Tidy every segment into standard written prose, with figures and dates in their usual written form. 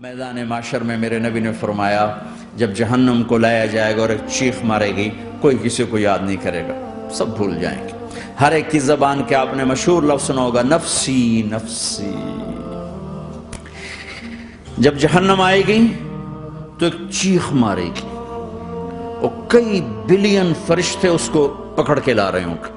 میدان معاشر میں میرے نبی نے فرمایا جب جہنم کو لایا جائے گا اور ایک چیخ مارے گی کوئی کسی کو یاد نہیں کرے گا، سب بھول جائیں گے۔ ہر ایک کی زبان کے آپ نے مشہور لفظ سنا ہوگا نفسی نفسی۔ جب جہنم آئے گی تو ایک چیخ مارے گی اور کئی بلین فرشتے اس کو پکڑ کے لا رہے ہوں گے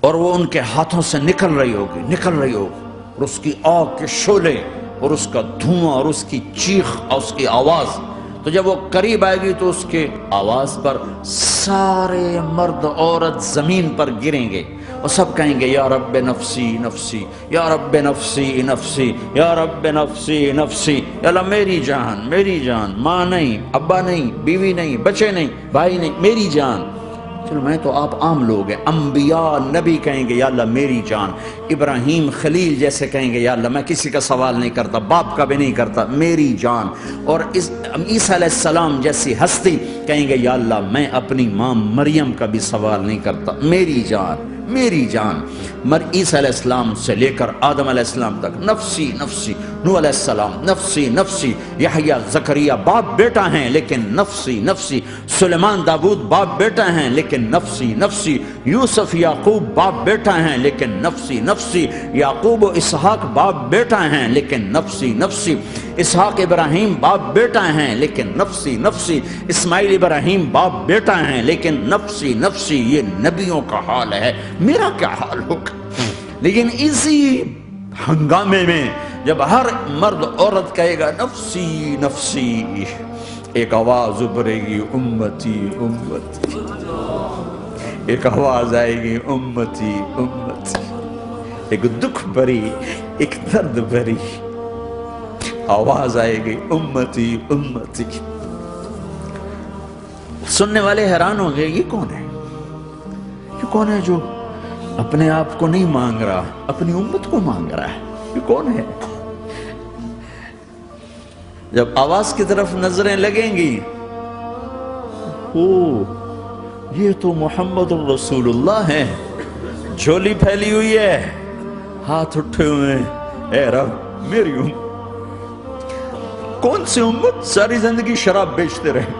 اور وہ ان کے ہاتھوں سے نکل رہی ہوگی اور اس کی آگ کے شعلے اور اس کا دھواں اور اس کی چیخ اور اس کی آواز، تو جب وہ قریب آئے گی تو اس کے آواز پر سارے مرد عورت زمین پر گریں گے اور سب کہیں گے یا رب نفسی نفسی، یا رب نفسی نفسی، یا رب نفسی نفسی، یا اللہ میری جان، ماں نہیں، ابا نہیں، بیوی نہیں، بچے نہیں، بھائی نہیں، میری جان۔ چلو میں تو آپ عام لوگ ہیں، انبیاء نبی کہیں گے یا اللہ میری جان، ابراہیم خلیل جیسے کہیں گے یا اللہ میں کسی کا سوال نہیں کرتا، باپ کا بھی نہیں کرتا، میری جان، اور عیسیٰ علیہ السلام جیسی ہستی کہیں گے یا اللہ میں اپنی ماں مریم کا بھی سوال نہیں کرتا، میری جان میری جان۔ عیسیٰ علیہ السلام سے لے کر آدم علیہ السلام تک نفسی نفسی، نوح علیہ السلام نفسی نفسی، یحییٰ زکریا باپ بیٹا ہیں لیکن نفسی نفسی، سلیمان داؤد باپ بیٹا ہیں لیکن نفسی نفسی، یوسف یعقوب باپ بیٹا ہیں لیکن نفسی نفسی، یعقوب و اسحاق باپ بیٹا ہیں لیکن نفسی نفسی، اسحاق ابراہیم باپ بیٹا ہیں لیکن نفسی نفسی، اسماعیل ابراہیم باپ بیٹا ہیں لیکن نفسی نفسی۔ یہ نبیوں کا حال ہے، میرا کیا حال ہوگا؟ لیکن اسی ہنگامے میں جب ہر مرد عورت کہے گا نفسی نفسی، ایک آواز ابھرے گی امتی امتی، ایک آواز آئے گی امتی امتی، ایک دکھ بھری ایک درد بھری آواز آئے گی امتی امتی۔ سننے والے حیران ہوں گے یہ کون ہے؟ یہ کون ہے جو اپنے آپ کو نہیں مانگ رہا، اپنی امت کو مانگ رہا ہے؟ یہ کون ہے؟ جب آواز کی طرف نظریں لگیں گی، یہ تو محمد الرسول اللہ ہے، جھولی پھیلی ہوئی ہے، ہاتھ اٹھے ہوئے ہیں، اے رب میری امت۔ کون سی امت ساری زندگی شراب بیچتے رہے؟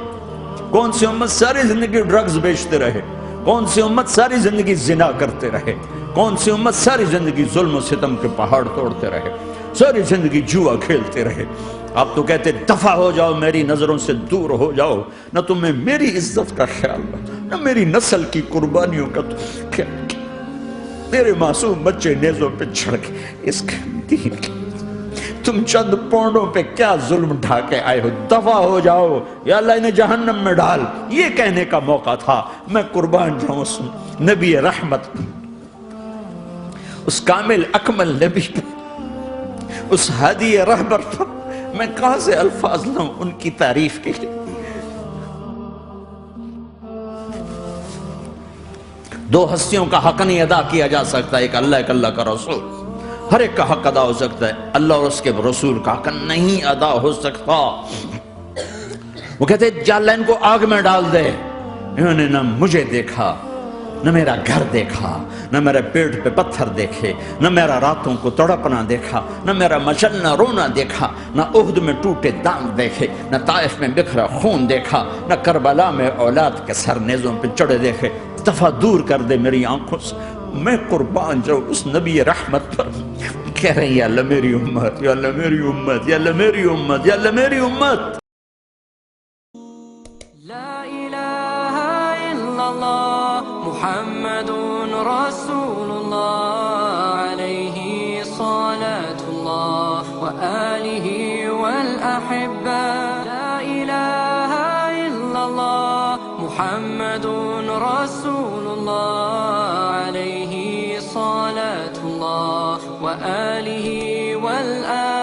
کون سی امت ساری زندگی ڈرگز بیچتے رہے؟ کون سی امت ساری زندگی زنا کرتے رہے؟ کون سی امت ساری زندگی ظلم و ستم کے پہاڑ توڑتے رہے؟ ساری زندگی جوا کھیلتے رہے؟ آپ تو کہتے دفع ہو جاؤ، میری نظروں سے دور ہو جاؤ، نہ تمہیں میری عزت کا خیال نہ میری نسل کی قربانیوں کا خیال، میرے معصوم بچے نیزوں پہ چڑھ کے اس کے دین کے تم چند پونڈوں پہ کیا ظلم ڈھا کے آئے ہو؟ دفع ہو جاؤ یا اللہ انہیں جہنم میں ڈال۔ یہ کہنے کا موقع تھا، میں قربان جاؤں اس نبی رحمت، اس کامل اکمل نبی پر، اس ہادی رہبر پر میں کہاں سے الفاظ لاؤں ان کی تعریف کے لیے؟ دو ہستیوں کا حق نہیں ادا کیا جا سکتا، ایک اللہ ایک اللہ کا رسول، ہر ایک کا حق ادا ہو سکتا ہے، اللہ اور اس کے رسول کا حق نہیں ادا ہو سکتا۔ وہ کہتے جا اللہ ان کو آگ میں ڈال دے، انہوں نے نہ مجھے دیکھا، نہ میرا گھر دیکھا، نہ میرے پیٹ پہ پتھر دیکھے، نہ میرا راتوں کو تڑپنا دیکھا، نہ میرا مچلنا رونا دیکھا، نہ احد میں ٹوٹے دانت دیکھے، نہ طائف میں بکھرا خون دیکھا، نہ کربلا میں اولاد کے سر نیزوں پہ چڑھے دیکھے۔ دفعہ دور کر دے میری آنکھوں سے، میں قربان جاؤں اس نبی رحمت پر۔ کہہ رہے ہیں یا اللہ میری امت، یا اللہ میری امت، یا اللہ میری امت، یا اللہ میری امت۔ لا الہ الا اللہ محمد رسول اللہ علیہ صلاة اللہ وآلہ والأحبہ۔ لا الہ الا اللہ محمد رسول اللہ علیہ صلاة اللہ وآلہ والآلہ